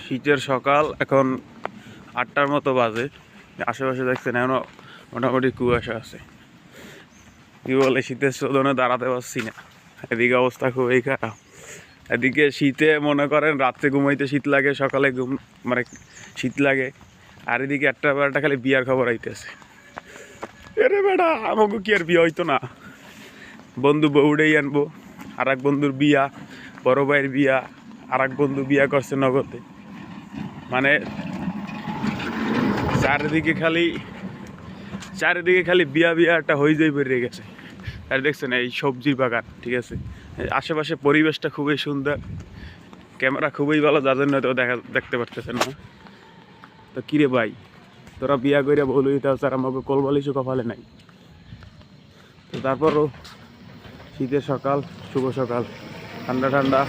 শীতের সকাল এখন 8টার মতো বাজে। আশেপাশে দেখছেন এখনো মোটামুটি কুয়াশা আছে। কি বলে শীতের শোধনে দাঁড়াতে পারছি না, এদিকে অবস্থা খুবই খারাপ। এদিকে শীতে মনে করেন রাত্রে ঘুমাইতে শীত লাগে, সকালে মানে শীত লাগে। আর এদিকে একটা বেড়াটা খালি বিয়ার খবর আইতেছে। এরে বেড়া আমাকে কি আর বিয়ে হইতো না? বন্ধু বউডেই আনবো, আর এক বন্ধুর বিয়া, বড় ভাইয়ের বিয়া, আর এক বন্ধু বিয়া করছে নগদে। মানে চারিদিকে খালি বিয়া বিয়া একটা হয়ে যাই বেরিয়ে গেছে। আর দেখছেন এই সবজির বাগান, ঠিক আছে, আশেপাশে পরিবেশটা খুবই সুন্দর, ক্যামেরা খুবই ভালো, যার জন্য তো দেখতে পারতেছেন না। তো কিরে ভাই, তোরা বিয়া কইরা বলি তাও স্যার আমাকে কোলবালিশও কপালে নাই। তো তারপরও শীতের সকাল, শুভ সকাল, ঠান্ডা ঠান্ডা